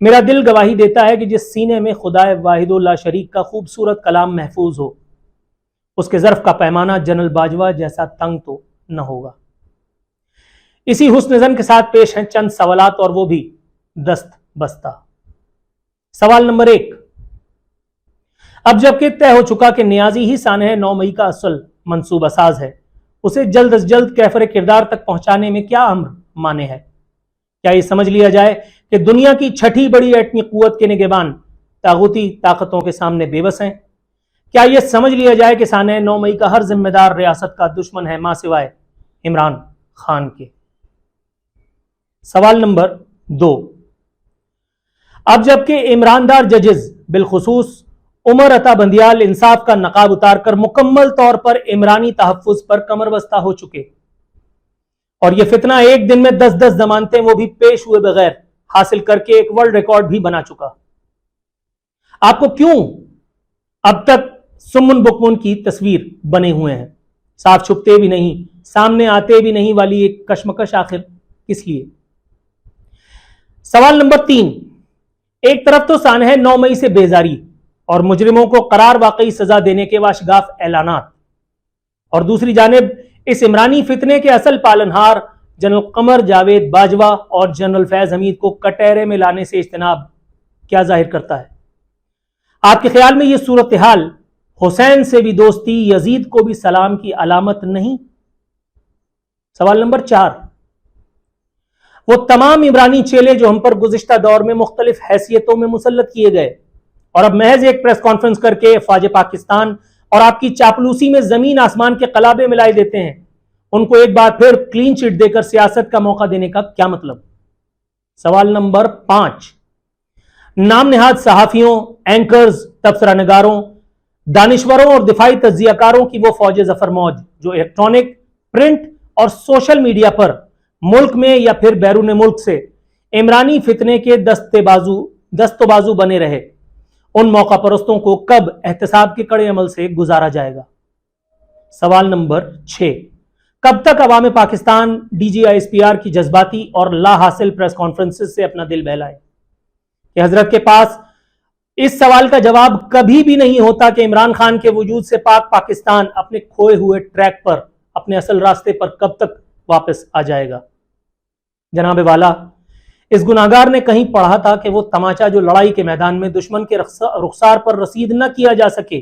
میرا دل گواہی دیتا ہے کہ جس سینے میں خدا واحد لا شریک کا خوبصورت کلام محفوظ ہو اس کے ظرف کا پیمانہ جنرل باجوہ جیسا تنگ تو نہ ہوگا۔ اسی حسن زن کے ساتھ پیش ہیں چند سوالات اور وہ بھی دست بستہ۔ سوال نمبر 1، اب جبکہ طے ہو چکا کہ نیازی ہی سانحہ 9 مئی کا اصل منصوبہ ساز ہے، اسے جلد از جلد کیفر کردار تک پہنچانے میں کیا امر مانے ہے؟ کیا یہ سمجھ لیا جائے کہ دنیا کی چھٹی بڑی ایٹمی قوت کے نگہبان طاغوتی طاقتوں کے سامنے بے بس ہیں؟ کیا یہ سمجھ لیا جائے کہ سانحہ 9 مئی کا ہر ذمہ دار ریاست کا دشمن ہے ماں سوائے عمران خان کے؟ سوال نمبر 2، اب جبکہ عمران دار ججز بالخصوص عمر عطا بندیال انصاف کا نقاب اتار کر مکمل طور پر عمرانی تحفظ پر کمر بستہ ہو چکے اور یہ فتنہ ایک دن میں 10 ضمانتیں وہ بھی پیش ہوئے بغیر حاصل کر کے ایک ورلڈ ریکارڈ بھی بنا چکا، آپ کو کیوں اب تک سمن بکمن کی تصویر بنے ہوئے ہیں؟ صاف چھپتے بھی نہیں، سامنے آتے بھی نہیں والی ایک کشمکش آخر کس لیے؟ سوال نمبر 3، ایک طرف تو سانحہ 9 مئی سے بیزاری اور مجرموں کو قرار واقعی سزا دینے کے واشگاف اعلانات، اور دوسری جانب اس عمرانی فتنے کے اصل پالنہار جنرل قمر جاوید باجوہ اور جنرل فیض حمید کو کٹہرے میں لانے سے اجتناب کیا ظاہر کرتا ہے؟ آپ کے خیال میں یہ صورتحال حسین سے بھی دوستی، یزید کو بھی سلام کی علامت نہیں؟ سوال نمبر 4، وہ تمام عمرانی چیلے جو ہم پر گزشتہ دور میں مختلف حیثیتوں میں مسلط کیے گئے اور اب محض ایک پریس کانفرنس کر کے افواج پاکستان اور آپ کی چاپلوسی میں زمین آسمان کے قلابے ملائے دیتے ہیں، ان کو ایک بار پھر کلین چٹ دے کر سیاست کا موقع دینے کا کیا مطلب؟ سوال نمبر 5، نام نہاد صحافیوں، اینکرز، تبصرہ نگاروں، دانشوروں اور دفاعی تجزیہ کاروں کی وہ فوج ظفر موج جو الیکٹرانک، پرنٹ اور سوشل میڈیا پر ملک میں یا پھر بیرون ملک سے عمرانی فتنے کے دست و بازو بنے رہے، ان موقع پرستوں کو کب احتساب کے کڑے عمل سے گزارا جائے گا؟ سوال نمبر 6، کب تک عوام Pakistan D G I S P R کی جذباتی اور لا حاصل پریس کانفرنس سے اپنا دل بہلائے؟ کہ حضرت کے پاس اس سوال کا جواب کبھی بھی نہیں ہوتا کہ عمران خان کے وجود سے پاک پاکستان اپنے کھوئے ہوئے ٹریک پر، اپنے اصل راستے پر کب تک واپس آ جائے گا؟ جناب والا، اس گناہگار نے کہیں پڑھا تھا کہ وہ تماچا جو لڑائی کے میدان میں دشمن کے رخسار پر رسید نہ کیا جا سکے،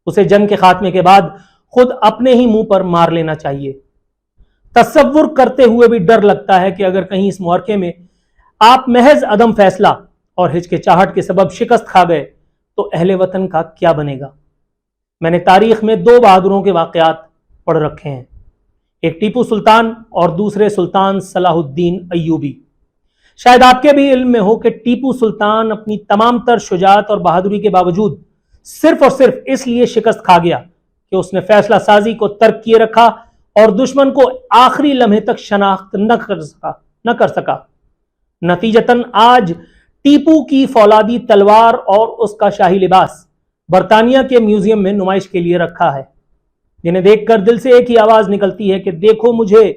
اسے جنگ کے خاتمے کے بعد خود اپنے ہی منہ پر مار لینا چاہیے۔ تصور کرتے ہوئے بھی ڈر لگتا ہے کہ اگر کہیں اس معرکے میں آپ محض عدم فیصلہ اور ہچکچاہٹ کے سبب شکست کھا گئے تو اہل وطن کا کیا بنے گا؟ میں نے تاریخ میں 2 بہادروں کے واقعات پڑھ رکھے ہیں، ایک ٹیپو سلطان اور دوسرے سلطان صلاح الدین ایوبی۔ شاید آپ کے بھی علم میں ہو کہ ٹیپو سلطان اپنی تمام تر شجاعت اور بہادری کے باوجود صرف اور صرف اس لیے شکست کھا گیا کہ اس نے فیصلہ سازی کو ترک کیے رکھا اور دشمن کو آخری لمحے تک شناخت نہ کر سکا۔ نتیجتاً آج ٹیپو کی فولادی تلوار اور اس کا شاہی لباس برطانیہ کے میوزیم میں نمائش کے لیے رکھا ہے، جنہیں دیکھ کر دل سے ایک ہی آواز نکلتی ہے کہ دیکھو مجھے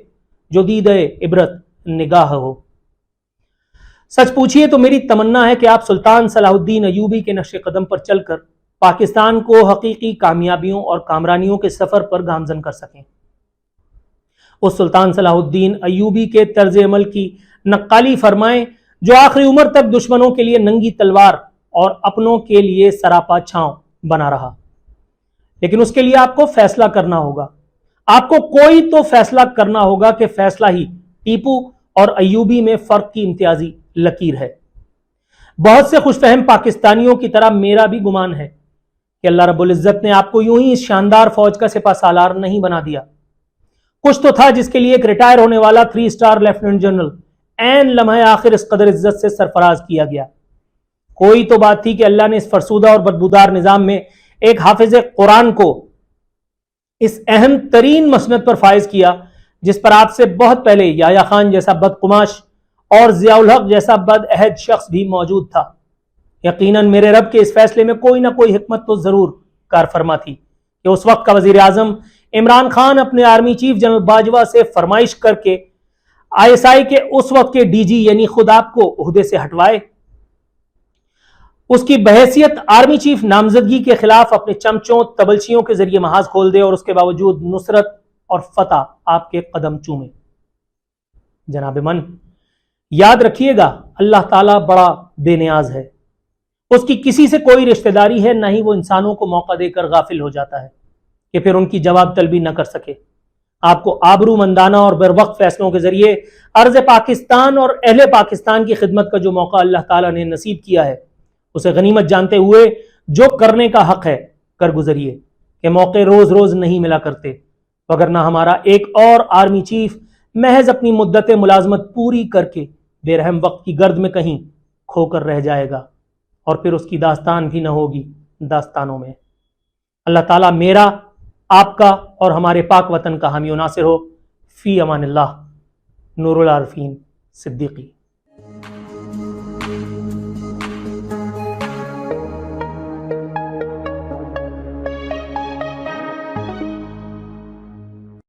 جو دیدہ عبرت نگاہ ہو۔ سچ پوچھئے تو میری تمنا ہے کہ آپ سلطان صلاح الدین ایوبی کے نقش قدم پر چل کر پاکستان کو حقیقی کامیابیوں اور کامرانیوں کے سفر پر گامزن کر سکیں۔ اس سلطان صلاح الدین ایوبی کے طرز عمل کی نقالی فرمائیں جو آخری عمر تک دشمنوں کے لیے ننگی تلوار اور اپنوں کے لیے سراپا چھاؤں بنا رہا۔ لیکن اس کے لیے آپ کو فیصلہ کرنا ہوگا، آپ کو کوئی تو فیصلہ کرنا ہوگا کہ فیصلہ ہی ٹیپو اور ایوبی میں فرق کی امتیازی لکیر ہے۔ بہت سے خوش فہم پاکستانیوں کی طرح میرا بھی گمان ہے کہ اللہ رب العزت نے آپ کو یوں ہی اس شاندار فوج کا سپہ سالار نہیں بنا دیا۔ کچھ تو تھا جس کے لیے ایک ریٹائر ہونے والا 3 اسٹار لیفٹیننٹ جنرل عین لمحہ آخر اس قدر عزت سے سرفراز کیا گیا۔ کوئی تو بات تھی کہ اللہ نے اس فرسودہ اور بدبودار نظام میں ایک حافظ قرآن کو اس اہم ترین مسند پر فائز کیا جس پر آپ سے بہت پہلے یحییٰ خان جیسا بدقماش اور ضیاء الحق جیسا بد عہد شخص بھی موجود تھا۔ یقیناً میرے رب کے اس فیصلے میں کوئی نہ کوئی حکمت تو ضرور کار فرما تھی کہ اس وقت کا وزیر اعظم عمران خان اپنے آرمی چیف جنرل باجوہ سے فرمائش کر کے ISI کے اس وقت کے DG یعنی خود آپ کو عہدے سے ہٹوائے اس کی بحیثیت آرمی چیف نامزدگی کے خلاف اپنے چمچوں تبلچیوں کے ذریعے محاذ کھول دے اور اس کے باوجود نصرت اور فتح آپ کے قدم چومے۔ جناب من، یاد رکھیے گا اللہ تعالیٰ بڑا بے نیاز ہے، اس کی کسی سے کوئی رشتہ داری ہے، نہ ہی وہ انسانوں کو موقع دے کر غافل ہو جاتا ہے کہ پھر ان کی جواب طلبی نہ کر سکے۔ آپ کو آبرو مندانہ اور بروقت فیصلوں کے ذریعے ارض پاکستان اور اہل پاکستان کی خدمت کا جو موقع اللہ تعالیٰ نے نصیب کیا ہے اسے غنیمت جانتے ہوئے جو کرنے کا حق ہے کر گزریے، کہ موقع روز روز نہیں ملا کرتے، وگرنہ ہمارا ایک اور آرمی چیف محض اپنی مدت ملازمت پوری کر کے بے رحم وقت کی گرد میں کہیں کھو کر رہ جائے گا، اور پھر اس کی داستان بھی نہ ہوگی داستانوں میں۔ اللہ تعالیٰ میرا، آپ کا اور ہمارے پاک وطن کا حامی و ناصر ہو۔ فی امان اللہ، نور العارفین صدیقی۔